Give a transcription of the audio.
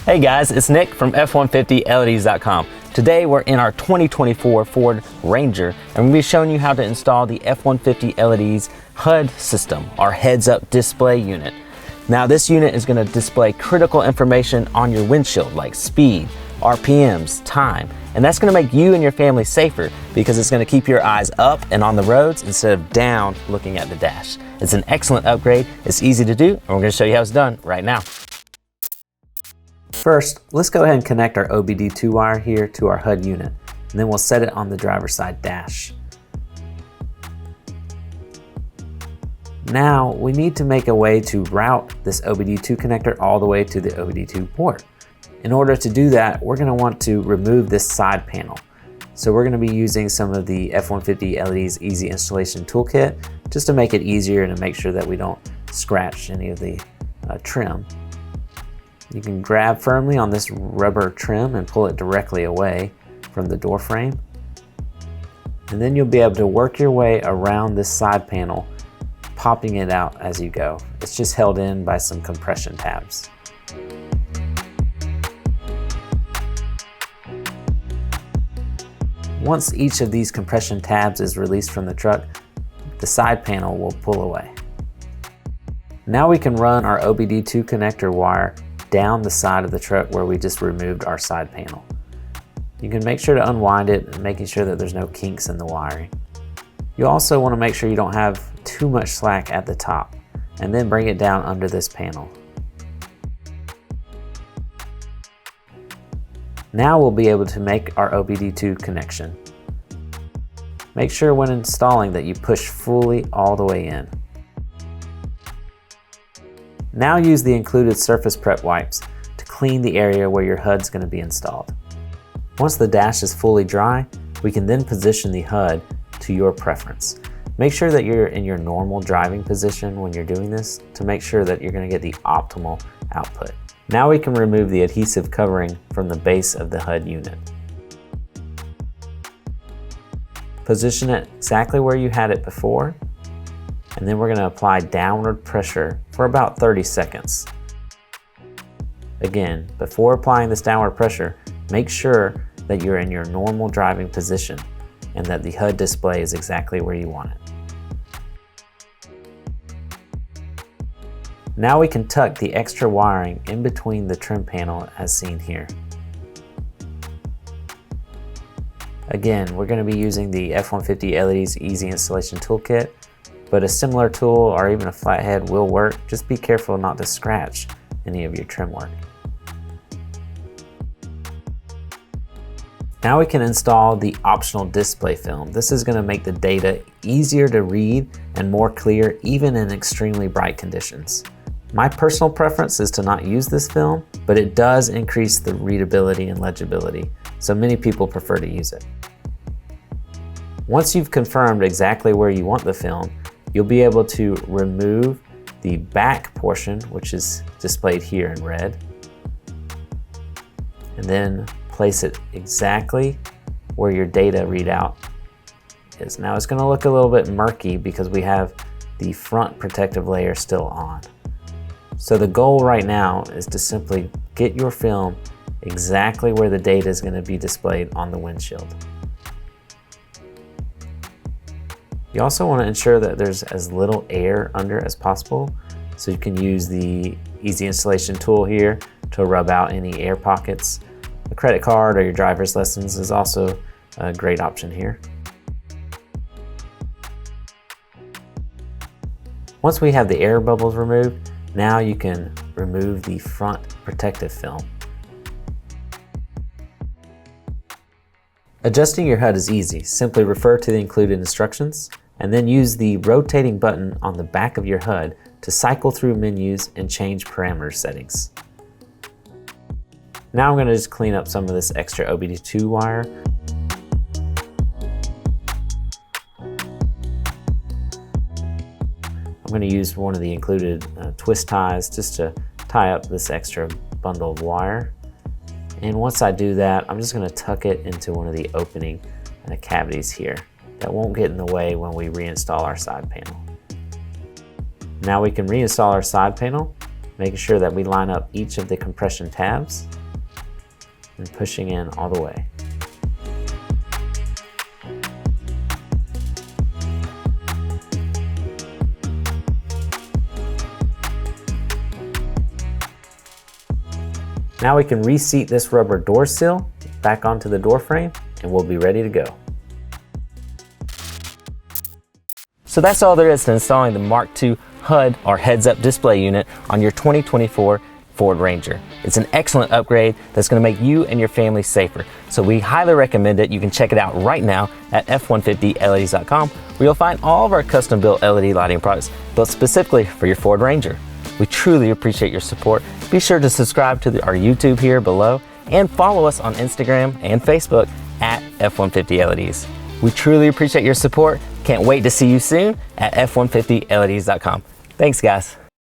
Hey guys, it's Nick from F150LEDs.com. Today we're in our 2024 Ford Ranger and we'll be showing you how to install the F150 LEDs HUD system, our heads-up display unit. Now this unit is going to display critical information on your windshield like speed, RPMs, time, and that's going to make you and your family safer because it's going to keep your eyes up and on the roads instead of down looking at the dash. It's an excellent upgrade, it's easy to do, and we're going to show you how it's done right now. First, let's go ahead and connect our OBD2 wire here to our HUD unit, and then we'll set it on the driver's side dash. Now, we need to make a way to route this OBD2 connector all the way to the OBD2 port. In order to do that, we're going to want to remove this side panel. So we're going to be using some of the F150 LEDs Easy Installation Toolkit just to make it easier and to make sure that we don't scratch any of the trim. You can grab firmly on this rubber trim and pull it directly away from the door frame. And then you'll be able to work your way around this side panel, popping it out as you go. It's just held in by some compression tabs. Once each of these compression tabs is released from the truck, the side panel will pull away. Now we can run our OBD2 connector wire down the side of the truck where we just removed our side panel. You can make sure to unwind it, making sure that there's no kinks in the wiring. You also want to make sure you don't have too much slack at the top, and then bring it down under this panel. Now we'll be able to make our OBD2 connection. Make sure when installing that you push fully all the way in. Now use the included surface prep wipes to clean the area where your HUD's going to be installed. Once the dash is fully dry, we can then position the HUD to your preference. Make sure that you're in your normal driving position when you're doing this to make sure that you're going to get the optimal output. Now we can remove the adhesive covering from the base of the HUD unit. Position it exactly where you had it before, and then we're going to apply downward pressure for about 30 seconds. Again, before applying this downward pressure, make sure that you're in your normal driving position and that the HUD display is exactly where you want it. Now we can tuck the extra wiring in between the trim panel as seen here. Again, we're going to be using the F150 LEDs Easy Installation Toolkit, but a similar tool or even a flathead will work. Just be careful not to scratch any of your trim work. Now we can install the optional display film. This is going to make the data easier to read and more clear even in extremely bright conditions. My personal preference is to not use this film, but it does increase the readability and legibility, so many people prefer to use it. Once you've confirmed exactly where you want the film, you'll be able to remove the back portion, which is displayed here in red, and then place it exactly where your data readout is. Now it's going to look a little bit murky because we have the front protective layer still on. So the goal right now is to simply get your film exactly where the data is going to be displayed on the windshield. You also want to ensure that there's as little air under as possible, so you can use the Easy Installation tool here to rub out any air pockets. A credit card or your driver's lessons is also a great option here. Once we have the air bubbles removed, now you can remove the front protective film. Adjusting your HUD is easy. Simply refer to the included instructions and then use the rotating button on the back of your HUD to cycle through menus and change parameter settings. Now I'm going to just clean up some of this extra OBD2 wire. I'm going to use one of the included twist ties just to tie up this extra bundle of wire. And once I do that, I'm just going to tuck it into one of the opening cavities here. That won't get in the way when we reinstall our side panel. Now we can reinstall our side panel. making sure that we line up each of the compression tabs and pushing in all the way. Now we can reseat this rubber door sill back onto the door frame and we'll be ready to go. So that's all there is to installing the Mark II HUD or heads-up display unit on your 2024 Ford Ranger. It's an excellent upgrade that's going to make you and your family safer. So we highly recommend it. You can check it out right now at f150leds.com, where you'll find all of our custom-built LED lighting products built specifically for your Ford Ranger. We truly appreciate your support. Be sure to subscribe to our YouTube here below and follow us on Instagram and Facebook at F150LEDs. We truly appreciate your support. Can't wait to see you soon at f150leds.com. Thanks, guys.